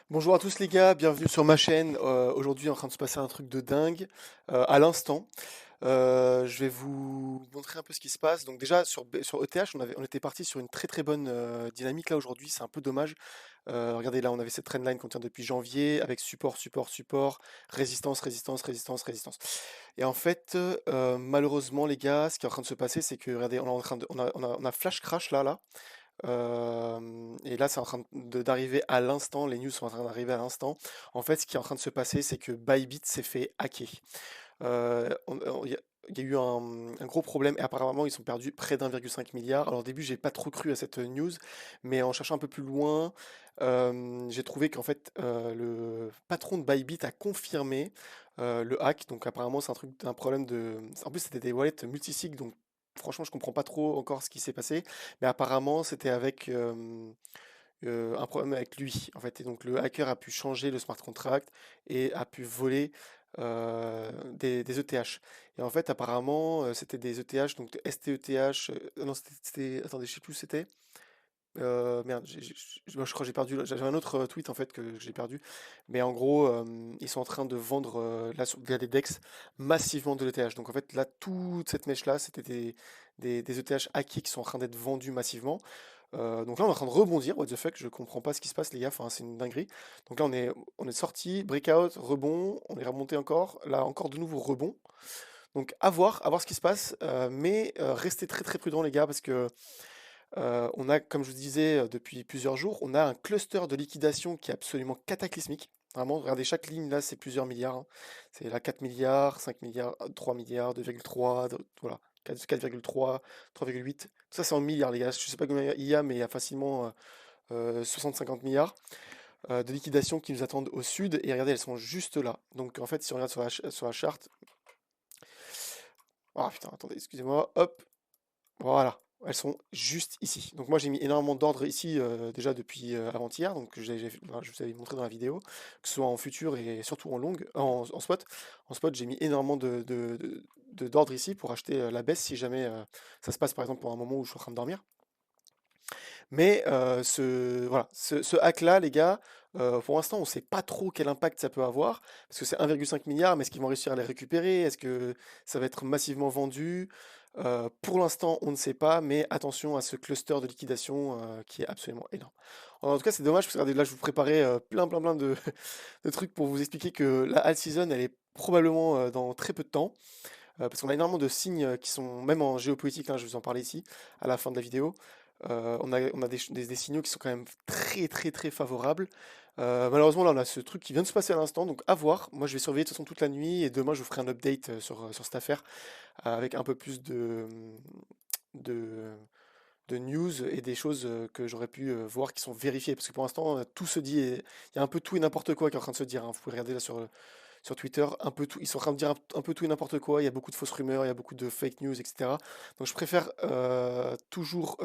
Bonjour à tous les gars, bienvenue sur ma chaîne. Aujourd'hui, il est en train de se passer un truc de dingue à l'instant. Je vais vous montrer un peu ce qui se passe. Donc déjà sur ETH, on était parti sur une très très bonne dynamique là aujourd'hui. C'est un peu dommage. Regardez là, on avait cette trendline qu'on tient depuis janvier avec support, support, support, résistance, résistance, résistance, résistance. Et en fait, malheureusement les gars, ce qui est en train de se passer, c'est que regardez, on est en train de, on a flash crash là. Et là, c'est en train d'arriver à l'instant, les news sont en train d'arriver à l'instant. En fait, ce qui est en train de se passer, c'est que Bybit s'est fait hacker. Il y a eu un gros problème et apparemment ils ont perdu près d'1,5 milliard. Alors au début, j'ai pas trop cru à cette news, mais en cherchant un peu plus loin, j'ai trouvé qu'en fait le patron de Bybit a confirmé le hack. Donc apparemment, c'est un problème de. En plus, c'était des wallets multisig, donc franchement, je comprends pas trop encore ce qui s'est passé, mais apparemment, c'était avec un problème avec lui, en fait. Et donc le hacker a pu changer le smart contract et a pu voler des ETH. Et en fait, apparemment, c'était des ETH, donc STETH. Non, attendez, je sais plus où c'était. Merde, moi, je crois que j'ai perdu. J'avais un autre tweet en fait que j'ai perdu. Mais en gros, ils sont en train de vendre là via des DEX massivement de l'ETH. Donc en fait, là, toute cette mèche-là, c'était des ETH hackés qui sont en train d'être vendus massivement. Donc là, on est en train de rebondir. What the fuck, je comprends pas ce qui se passe, les gars. Enfin, c'est une dinguerie. Donc là, on est sorti, breakout, rebond, on est remonté encore. Là, encore de nouveau rebond. Donc à voir ce qui se passe. Mais restez très très prudents, les gars, parce que on a, comme je vous disais depuis plusieurs jours, on a un cluster de liquidation qui est absolument cataclysmique. Vraiment, regardez, chaque ligne là, c'est plusieurs milliards, hein. C'est là 4 milliards, 5 milliards, 3 milliards, 2,3, voilà, 4,3, 3,8. Tout ça, c'est en milliards, les gars. Je sais pas combien il y a, mais il y a facilement 60-50 milliards de liquidations qui nous attendent au sud. Et regardez, elles sont juste là. Donc, en fait, si on regarde sur la charte. Ah putain, attendez, excusez-moi. Hop, voilà, elles sont juste ici. Donc moi j'ai mis énormément d'ordre ici déjà depuis avant-hier, donc voilà, je vous avais montré dans la vidéo, que ce soit en futur et surtout en longue, en spot. En spot j'ai mis énormément d'ordre ici pour acheter la baisse si jamais ça se passe par exemple pour un moment où je suis en train de dormir. Mais voilà, ce hack-là, les gars, pour l'instant, on ne sait pas trop quel impact ça peut avoir, parce que c'est 1,5 milliard, mais est-ce qu'ils vont réussir à les récupérer? Est-ce que ça va être massivement vendu? Pour l'instant, on ne sait pas, mais attention à ce cluster de liquidation qui est absolument énorme. En tout cas, c'est dommage, parce que regardez, là, je vous préparais plein de trucs pour vous expliquer que la alt season, elle est probablement dans très peu de temps, parce qu'on a énormément de signes qui sont, même en géopolitique, hein, je vous en parlais ici, à la fin de la vidéo, on a des signaux qui sont quand même très favorables. Malheureusement, là, on a ce truc qui vient de se passer à l'instant, donc à voir. Moi, je vais surveiller de toute façon toute la nuit, et demain, je vous ferai un update sur cette affaire, avec un peu plus de, de news et des choses que j'aurais pu voir qui sont vérifiées. Parce que pour l'instant, tout se dit, il y a un peu tout et n'importe quoi qui est en train de se dire, hein. Vous pouvez regarder là sur Twitter, un peu tout, ils sont en train de dire un peu tout et n'importe quoi, il y a beaucoup de fausses rumeurs, il y a beaucoup de fake news, etc. Donc je préfère toujours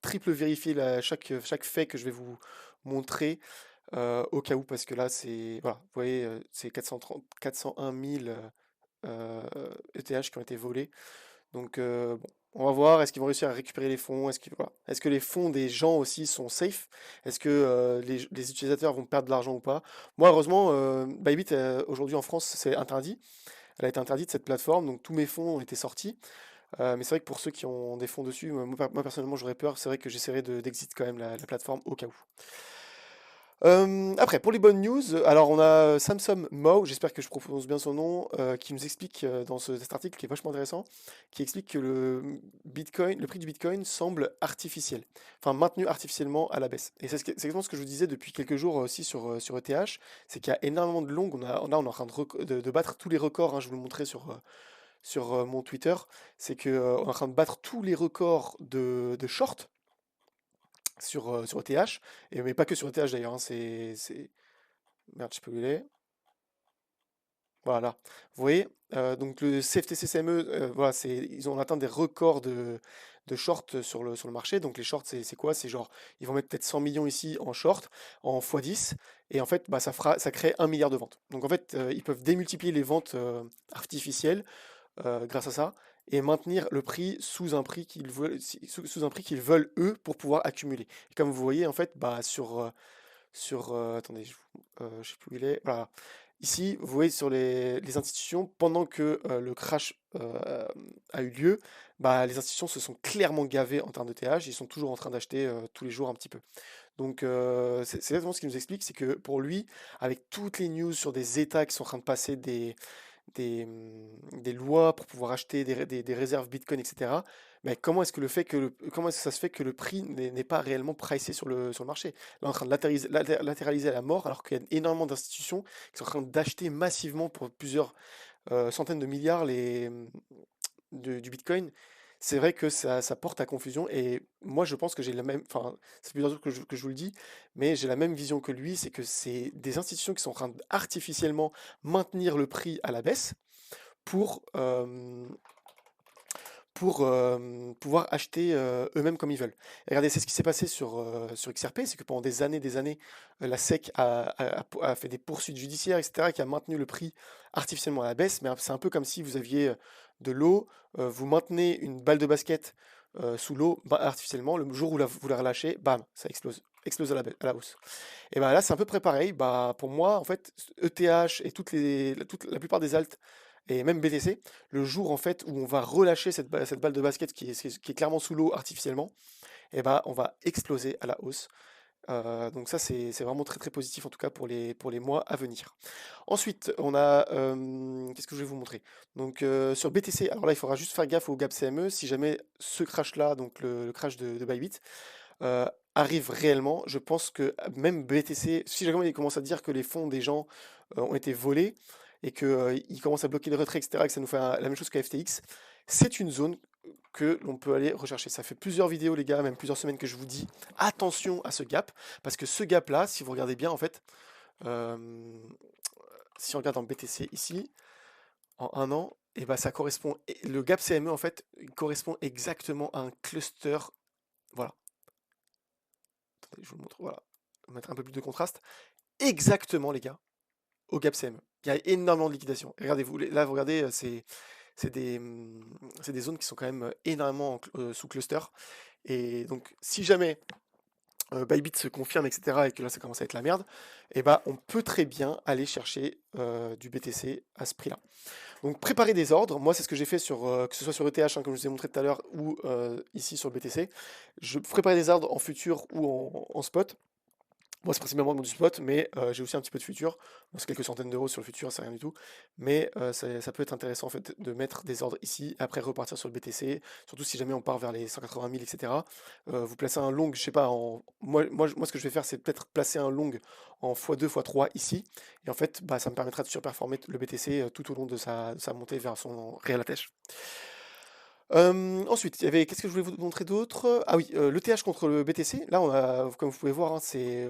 triple vérifier chaque fait que je vais vous montrer au cas où, parce que là, voilà, vous voyez, c'est 401 000 ETH qui ont été volés. Donc bon, on va voir, est-ce qu'ils vont réussir à récupérer les fonds? Voilà. Est-ce que les fonds des gens aussi sont safe? Est-ce que les utilisateurs vont perdre de l'argent ou pas? Moi, heureusement, Bybit, aujourd'hui en France, c'est interdit. Elle a été interdite, cette plateforme, donc tous mes fonds ont été sortis. Mais c'est vrai que pour ceux qui ont des fonds dessus, moi, personnellement, j'aurais peur. C'est vrai que j'essaierai d'exit quand même la plateforme au cas où. Après, pour les bonnes news, alors on a Samsung Mo, j'espère que je prononce bien son nom, qui nous explique dans cet article qui est vachement intéressant, qui explique que le prix du Bitcoin semble artificiel, enfin maintenu artificiellement à la baisse. Et c'est exactement ce que je vous disais depuis quelques jours aussi sur ETH, c'est qu'il y a énormément de longs, là on est en train de battre tous les records, hein, je vous le montrais sur mon Twitter, c'est qu'on est en train de battre tous les records de short sur ETH, mais pas que sur ETH d'ailleurs, hein, merde, je peux y aller. Voilà. Vous voyez, donc le CFTC CME, voilà, ils ont atteint des records de short sur le marché. Donc les shorts, c'est quoi? C'est genre, ils vont mettre peut-être 100 millions ici en short, en x10, et en fait, bah, ça crée 1 milliard de ventes. Donc en fait, ils peuvent démultiplier les ventes artificielles grâce à ça, et maintenir le prix sous un prix qu'ils veulent, sous un prix qu'ils veulent eux pour pouvoir accumuler. Et comme vous voyez, en fait, bah, sur, attendez, je sais plus où il est, voilà. Ici, vous voyez sur les institutions, pendant que le crash a eu lieu, bah, les institutions se sont clairement gavées en termes de TH, ils sont toujours en train d'acheter tous les jours un petit peu. Donc c'est exactement ce qu'il nous explique, c'est que pour lui, avec toutes les news sur des États qui sont en train de passer des lois pour pouvoir acheter des réserves Bitcoin, etc. Mais comment est-ce que ça se fait que le prix n'est pas réellement pricé sur le marché? Là, on est en train de latéraliser à la mort, alors qu'il y a énormément d'institutions qui sont en train d'acheter massivement pour plusieurs centaines de milliards du Bitcoin. C'est vrai que ça porte à confusion et moi je pense que j'ai la même, enfin c'est plusieurs jours que je vous le dis, mais j'ai la même vision que lui, c'est que c'est des institutions qui sont en train d'artificiellement maintenir le prix à la baisse pour, pouvoir acheter eux-mêmes comme ils veulent. Et regardez, c'est ce qui s'est passé sur XRP, c'est que pendant des années, la SEC a fait des poursuites judiciaires, etc., qui a maintenu le prix artificiellement à la baisse, mais c'est un peu comme si vous aviez de l'eau, vous maintenez une balle de basket sous l'eau bah, artificiellement, le jour où vous la relâchez, bam, ça explose à la hausse. Et ben là, c'est à peu près pareil. Bah, pour moi, en fait, ETH et la plupart des alts et même BTC, le jour en fait où on va relâcher cette balle de basket qui est clairement sous l'eau artificiellement, et ben on va exploser à la hausse. Donc ça, c'est vraiment très très positif en tout cas pour les mois à venir. Ensuite, on a, qu'est-ce que je vais vous montrer? Donc sur BTC, alors là, il faudra juste faire gaffe au gap CME. Si jamais ce crash-là, donc le crash de Bybit, euh, arrive réellement, je pense que même BTC, si jamais il commence à dire que les fonds des gens ont été volés et qu'ils commencent à bloquer les retraits, etc., et que ça nous fait la même chose que FTX, c'est une zone que l'on peut aller rechercher. Ça fait plusieurs vidéos, les gars, même plusieurs semaines que je vous dis attention à ce gap, parce que ce gap-là, si vous regardez bien, en fait, euh, si on regarde en BTC ici, en un an, et ben ça correspond, le gap CME, en fait, il correspond exactement à un cluster. Voilà. Attendez, je vous le montre. Voilà. On va mettre un peu plus de contraste. Exactement, les gars, au gap CME. Il y a énormément de liquidation. Regardez-vous, là, vous regardez, c'est des zones qui sont quand même énormément sous cluster. Et donc, si jamais Bybit se confirme, etc., et que là, ça commence à être la merde, et ben, on peut très bien aller chercher du BTC à ce prix-là. Donc, préparer des ordres. Moi, c'est ce que j'ai fait que ce soit sur ETH, hein, comme je vous ai montré tout à l'heure, ou ici sur le BTC. Je préparais des ordres en futur ou en spot. Moi, c'est principalement du spot, mais j'ai aussi un petit peu de futur. Bon, c'est quelques centaines d'euros sur le futur, c'est rien du tout. Mais ça peut être intéressant en fait de mettre des ordres ici, après repartir sur le BTC, surtout si jamais on part vers les 180 000, etc. Vous placez un long, je sais pas, moi, ce que je vais faire, c'est peut-être placer un long en x2, x3 ici. Et en fait, bah, ça me permettra de surperformer le BTC tout au long de sa montée vers son réel atteish. Ensuite, qu'est-ce que je voulais vous montrer d'autre? Ah oui, le TH contre le BTC. Là, comme vous pouvez voir, hein,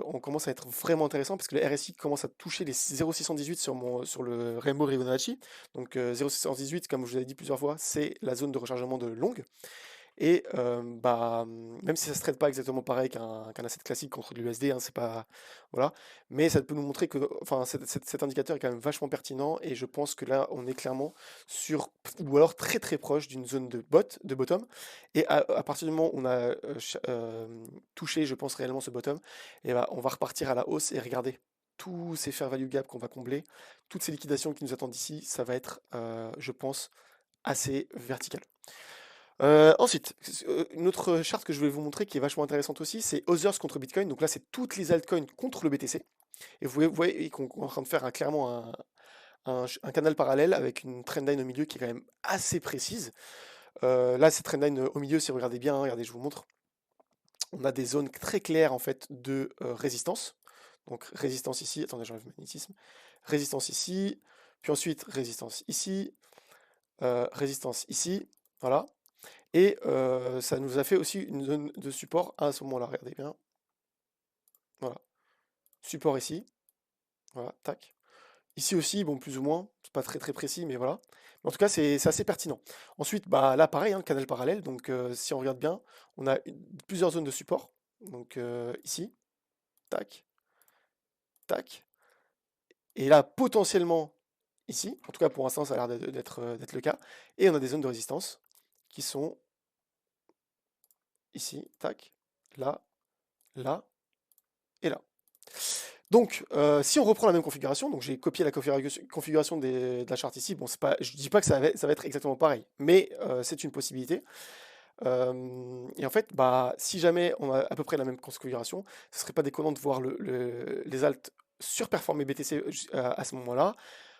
on commence à être vraiment intéressant parce que le RSI commence à toucher les 0,618 sur le Rainbow Fibonacci. Donc 0,618, comme je vous l'ai dit plusieurs fois, c'est la zone de rechargement de longue. Et bah, même si ça se traite pas exactement pareil qu'un asset classique contre l'USD, hein, c'est pas, voilà, mais ça peut nous montrer que, enfin, cet indicateur est quand même vachement pertinent et je pense que là, on est clairement sur, ou alors très très proche d'une zone de bottom. Et à partir du moment où on a touché, je pense réellement ce bottom, et bah, on va repartir à la hausse et regarder tous ces fair value gap qu'on va combler, toutes ces liquidations qui nous attendent ici, ça va être, je pense, assez vertical. Ensuite, une autre charte que je voulais vous montrer qui est vachement intéressante aussi, c'est Others contre Bitcoin. Donc là, c'est toutes les altcoins contre le BTC. Et vous voyez qu'on est en train de faire clairement un canal parallèle avec une trendline au milieu qui est quand même assez précise. Là, cette trendline au milieu, si vous regardez bien, hein, regardez, je vous montre, on a des zones très claires en fait de résistance. Donc résistance ici, attendez, j'enlève le magnétisme. Résistance ici, puis ensuite résistance ici, résistance ici, voilà. Et ça nous a fait aussi une zone de support à ce moment-là, regardez bien. Voilà. Support ici. Voilà, tac. Ici aussi, bon, plus ou moins, c'est pas très très précis, mais voilà. Mais en tout cas, c'est assez pertinent. Ensuite, bah, là, pareil, hein, canal parallèle. Donc, si on regarde bien, on a plusieurs zones de support. Donc, ici, tac, tac. Et là, potentiellement, ici. En tout cas, pour l'instant, ça a l'air d'être le cas. Et on a des zones de résistance qui sont ici, tac, là, là et là. Donc, si on reprend la même configuration, donc j'ai copié la configuration de la charte ici, bon, c'est pas, je dis pas que ça va être exactement pareil, mais c'est une possibilité. Et en fait, bah, si jamais on a à peu près la même configuration, ce serait pas déconnant de voir les alts surperformer BTC à ce moment-là,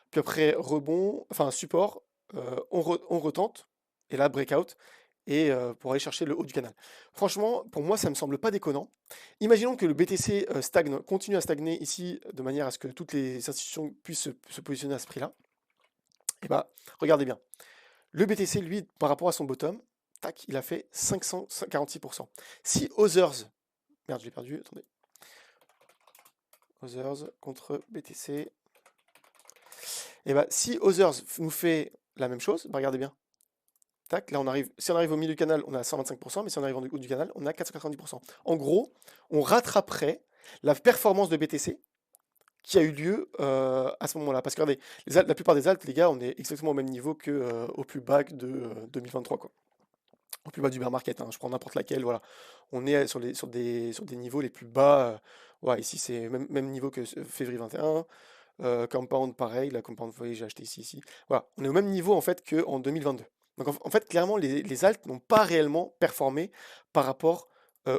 puis après rebond, enfin support, on retente, et là breakout, et pour aller chercher le haut du canal. Franchement, pour moi, ça me semble pas déconnant. Imaginons que le BTC stagne, continue à stagner ici, de manière à ce que toutes les institutions puissent se positionner à ce prix-là. Et bah, regardez bien. Le BTC, lui, par rapport à son bottom, tac, il a fait 546%. Si Others, merde, je l'ai perdu, attendez. Others contre BTC. Et bah, si Others nous fait la même chose, bah, regardez bien. Tac, là on arrive, si on arrive au milieu du canal, on a 125%, mais si on arrive en haut du canal, on a 490%. En gros, on rattraperait la performance de BTC qui a eu lieu à ce moment-là. Parce que regardez, la plupart des alts, les gars, on est exactement au même niveau que au plus bas de 2023, quoi. Au plus bas du bear market, hein, je prends n'importe laquelle, voilà. On est sur des niveaux les plus bas. Ouais, ici c'est même niveau que février 21. Compound, pareil, la Compound, vous voyez, j'ai acheté ici. Voilà, on est au même niveau en fait qu'en 2022. Donc en fait, clairement, les alts n'ont pas réellement performé par rapport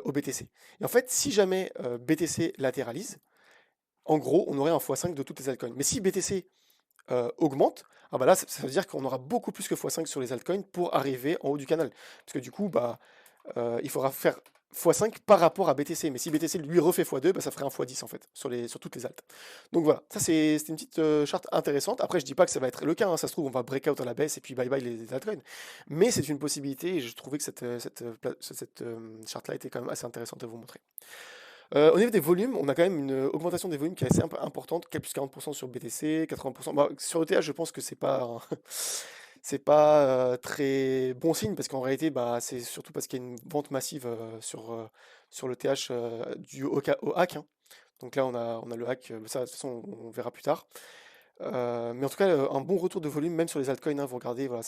au BTC. Et en fait, si jamais BTC latéralise, en gros, on aurait un x5 de toutes les altcoins. Mais si BTC augmente, ah bah là, ça veut dire qu'on aura beaucoup plus que x5 sur les altcoins pour arriver en haut du canal. Parce que du coup, bah, il faudra faire x5 par rapport à BTC. Mais si BTC lui refait x2, bah, ça ferait un x10 en fait, sur toutes les altes. Donc voilà, ça c'est une petite charte intéressante. Après, je dis pas que ça va être le cas, hein. Ça se trouve, on va breakout à la baisse et puis bye bye les altcoins. Mais c'est une possibilité et je trouvais que cette charte-là était quand même assez intéressante à vous montrer. Au niveau des volumes, on a quand même une augmentation des volumes qui est assez importante, plus 40% sur BTC, 80%. Bah, sur ETH, je pense que c'est pas, c'est pas très bon signe parce qu'en réalité, bah, c'est surtout parce qu'il y a une vente massive sur le TH dû au hack, hein. Donc là, on a le hack, ça, de toute façon, on verra plus tard. Mais en tout cas, un bon retour de volume, même sur les altcoins, hein, vous regardez, voilà,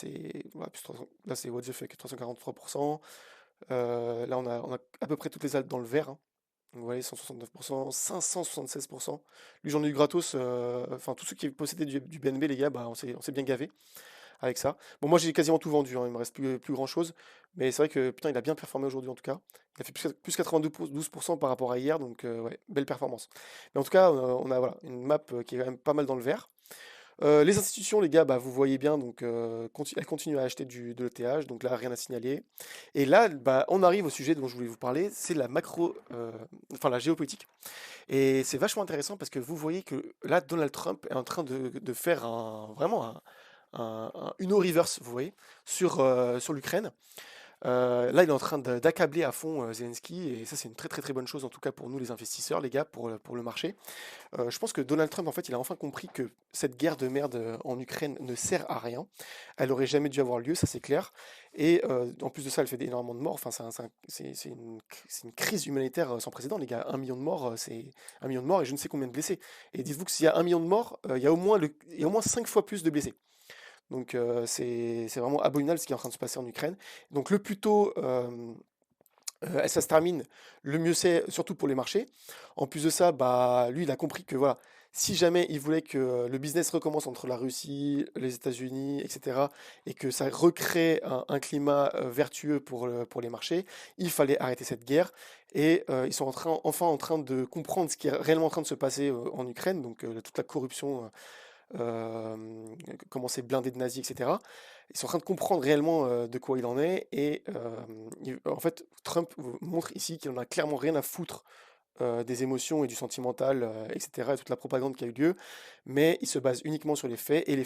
voilà, là, c'est what the fuck, 343%. Là, on a à peu près toutes les altes dans le vert, hein. Vous voyez, 169%, 576%. Lui, j'en ai eu gratos. Enfin, tous ceux qui possédaient du BNB, les gars, bah, on s'est bien gavé avec ça. Bon, moi, j'ai quasiment tout vendu, hein, il me reste plus grand-chose. Mais c'est vrai que, putain, il a bien performé aujourd'hui, en tout cas. Il a fait plus 92% par rapport à hier, donc ouais, belle performance. Mais en tout cas, on a voilà, une map qui est quand même pas mal dans le vert. Les institutions, les gars, bah, vous voyez bien, donc elles continuent à acheter de l'ETH, donc là, rien à signaler. Et là, bah, on arrive au sujet dont je voulais vous parler, c'est la enfin la géopolitique. Et c'est vachement intéressant parce que vous voyez que là, Donald Trump est en train de faire vraiment un Uno reverse, vous voyez, sur l'Ukraine. Là, il est en train d'accabler à fond Zelensky, et ça, c'est une très très très bonne chose, en tout cas pour nous les investisseurs, les gars, pour le marché. Je pense que Donald Trump, en fait, il a enfin compris que cette guerre de merde en Ukraine ne sert à rien. Elle aurait jamais dû avoir lieu, ça c'est clair. Et en plus de ça, elle fait énormément de morts. Enfin, c'est une crise humanitaire sans précédent, les gars. 1 million de morts, c'est 1 million de morts et je ne sais combien de blessés. Et dites-vous que s'il y a 1 million de morts, il y a au moins 5 fois plus de blessés. Donc c'est vraiment abominable ce qui est en train de se passer en Ukraine. Donc le plus tôt ça se termine, le mieux c'est, surtout pour les marchés. En plus de ça, bah, lui, il a compris que voilà, si jamais il voulait que le business recommence entre la Russie, les États-Unis, etc., et que ça recrée un climat vertueux pour les marchés, il fallait arrêter cette guerre. Et ils sont enfin en train de comprendre ce qui est réellement en train de se passer en Ukraine, donc toute la corruption, comment c'est blindé de nazis, etc. Ils sont en train de comprendre réellement de quoi il en est. Et en fait, Trump montre ici qu'il en a clairement rien à foutre des émotions et du sentimental, etc., et toute la propagande qui a eu lieu, mais il se base uniquement sur les faits, et les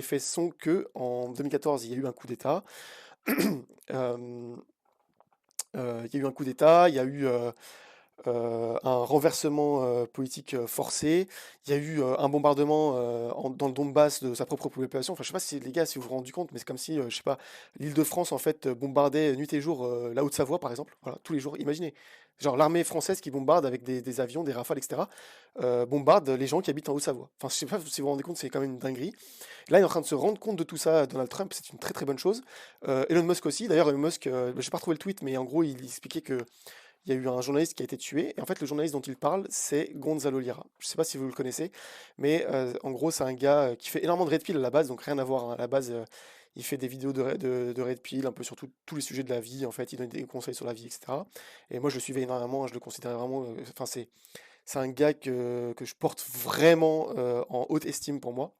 faits sont que en 2014, il y a eu un coup d'État. Euh, il y a eu un coup d'État, il y a eu un renversement politique forcé. Il y a eu un bombardement dans le Donbass de sa propre population. Enfin, je sais pas si les gars, si vous vous rendez compte, mais c'est comme si, je sais pas, l'Île-de-France en fait bombardait nuit et jour la Haute-Savoie, par exemple. Voilà, tous les jours. Imaginez, genre l'armée française qui bombarde avec des avions, des Rafales, etc. Bombarde les gens qui habitent en Haute-Savoie. Enfin, je sais pas si vous vous rendez compte, c'est quand même une dinguerie. Là, il est en train de se rendre compte de tout ça, Donald Trump. C'est une très très bonne chose. Elon Musk aussi. D'ailleurs, Elon Musk, j'ai pas retrouvé le tweet, mais en gros, il expliquait que il y a eu un journaliste qui a été tué. Et en fait, le journaliste dont il parle, c'est Gonzalo Lira. Je sais pas si vous le connaissez, mais en gros, c'est un gars qui fait énormément de red pill à la base, donc rien à voir, hein. À la base, il fait des vidéos de red pill, un peu sur tous les sujets de la vie. En fait, il donne des conseils sur la vie, etc. Et moi, je le suivais énormément, je le considérais vraiment. Enfin, c'est un gars que je porte vraiment en haute estime pour moi.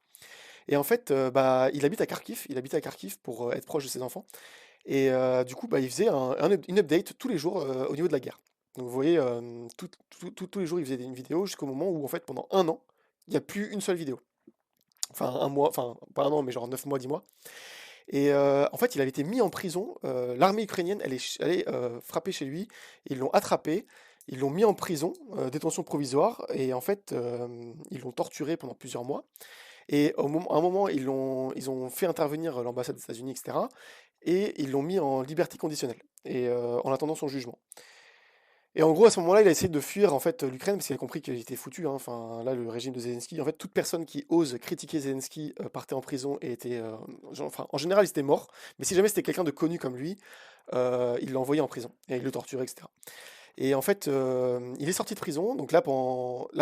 Et en fait, bah, il habite à Kharkiv pour être proche de ses enfants. Et du coup, bah, il faisait une update tous les jours au niveau de la guerre. Donc vous voyez, tous les jours, il faisait une vidéo jusqu'au moment où, en fait, pendant un an, il n'y a plus une seule vidéo. Enfin, un mois, enfin, pas un an, mais genre 9 mois, 10 mois. Et en fait, il avait été mis en prison. L'armée ukrainienne, elle est frappée chez lui. Ils l'ont attrapé. Ils l'ont mis en prison, détention provisoire. Et en fait, ils l'ont torturé pendant plusieurs mois. Et à un moment, ils ont fait intervenir l'ambassade des États-Unis, etc. Et ils l'ont mis en liberté conditionnelle, et en attendant son jugement. Et en gros, à ce moment-là, il a essayé de fuir en fait l'Ukraine parce qu'il a compris qu'il était foutu, hein. Enfin, là, le régime de Zelensky, en fait, toute personne qui ose critiquer Zelensky partait en prison et était, enfin, en général, il était mort. Mais si jamais c'était quelqu'un de connu comme lui, il l'envoyait en prison et il le torturait, etc. Et en fait, il est sorti de prison. Donc là,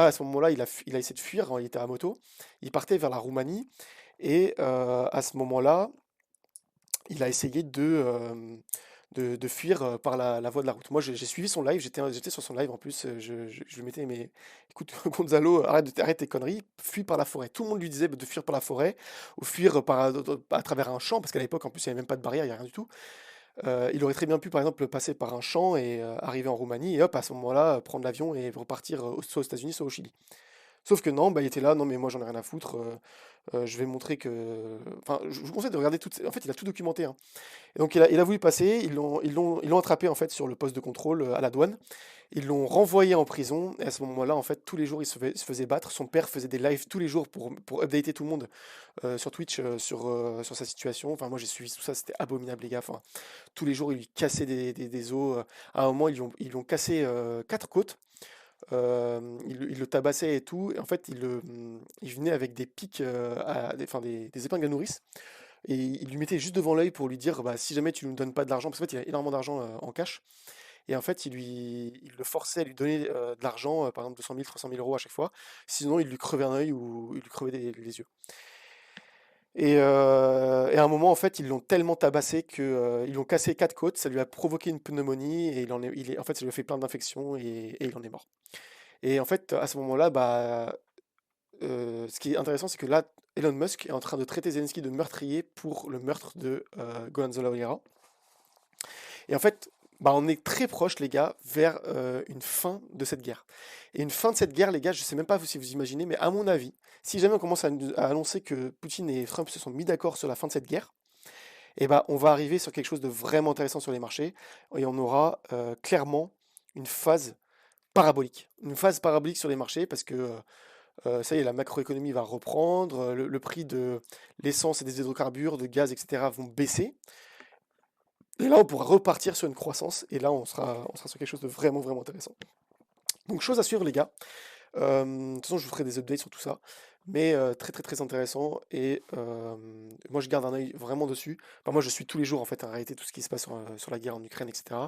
à ce moment-là, il a essayé de fuir, hein. Il était à moto. Il partait vers la Roumanie. Et à ce moment-là, il a essayé de fuir par la voie de la route. Moi, j'ai suivi son live, j'étais sur son live en plus. Je lui mettais, mais écoute, Gonzalo, arrête tes conneries, fuis par la forêt. Tout le monde lui disait de fuir par la forêt ou fuir à travers un champ, parce qu'à l'époque, en plus, il n'y avait même pas de barrière, il n'y a rien du tout. Il aurait très bien pu, par exemple, passer par un champ et arriver en Roumanie, et hop, à ce moment-là, prendre l'avion et repartir soit aux États-Unis, soit au Chili. Sauf que non, bah, il était là, non mais moi j'en ai rien à foutre, je vais montrer que... Enfin, je vous conseille de regarder toutes... En fait, il a tout documenté, hein. Et donc il a voulu passer, ils l'ont attrapé en fait sur le poste de contrôle à la douane. Ils l'ont renvoyé en prison, et à ce moment-là, en fait, tous les jours, il se faisait battre. Son père faisait des lives tous les jours pour updater tout le monde sur Twitch sur sa situation. Enfin, moi j'ai suivi tout ça, c'était abominable, les gars. Enfin, tous les jours, ils lui cassaient des os. À un moment, ils lui ont cassé 4 côtes. Il le tabassait et tout. Et en fait, il venait avec des pics, enfin, des épingles à nourrice. Et il lui mettait juste devant l'œil pour lui dire, bah, si jamais tu ne nous donnes pas de l'argent, parce qu'en fait, il a énormément d'argent en cash. Et en fait, il le forçait à lui donner de l'argent, par exemple 200 000, 300 000 euros à chaque fois. Sinon, il lui crevait un œil ou il lui crevait les yeux. Et à un moment, en fait, ils l'ont tellement tabassé ils l'ont cassé 4 côtes. Ça lui a provoqué une pneumonie et en fait, ça lui a fait plein d'infections et il en est mort. Et en fait, à ce moment-là, bah, ce qui est intéressant, c'est que là, Elon Musk est en train de traiter Zelensky de meurtrier pour le meurtre de Gonzalo Lira. Et en fait, bah, on est très proche, les gars, vers une fin de cette guerre. Et une fin de cette guerre, les gars, je sais même pas si vous imaginez, mais à mon avis, si jamais on commence à annoncer que Poutine et Trump se sont mis d'accord sur la fin de cette guerre, eh ben, on va arriver sur quelque chose de vraiment intéressant sur les marchés, et on aura clairement une phase parabolique. Une phase parabolique sur les marchés, parce que ça y est, la macroéconomie va reprendre, le prix de l'essence et des hydrocarbures, de gaz, etc. vont baisser. Et là, on pourra repartir sur une croissance, et là, on sera sur quelque chose de vraiment, vraiment intéressant. Donc, chose à suivre, les gars. De toute façon, je vous ferai des updates sur tout ça. Mais très, très, très intéressant. Et moi, je garde un œil vraiment dessus. Enfin, moi, je suis tous les jours, en fait, en réalité, tout ce qui se passe sur la guerre en Ukraine, etc.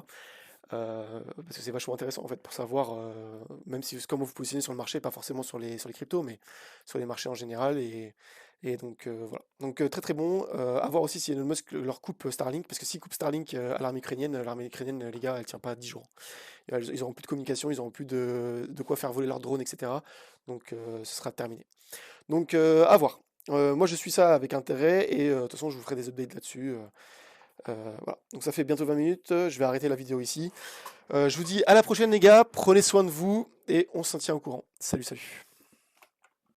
Parce que c'est vachement intéressant en fait pour savoir, même si comment vous positionnez sur le marché, pas forcément sur les cryptos, mais sur les marchés en général. Et donc voilà. Donc très très bon. À voir aussi si Elon Musk leur coupe Starlink, parce que s'ils coupent Starlink à l'armée ukrainienne, les gars, elle tient pas 10 jours. Ils auront plus de communication, ils auront plus de quoi faire voler leurs drones, etc. Donc ce sera terminé. Donc à voir. Moi je suis ça avec intérêt et de toute façon je vous ferai des updates là-dessus. Voilà. Donc ça fait bientôt 20 minutes, je vais arrêter la vidéo ici. Je vous dis à la prochaine les gars, prenez soin de vous et on s'en tient au courant. Salut, salut.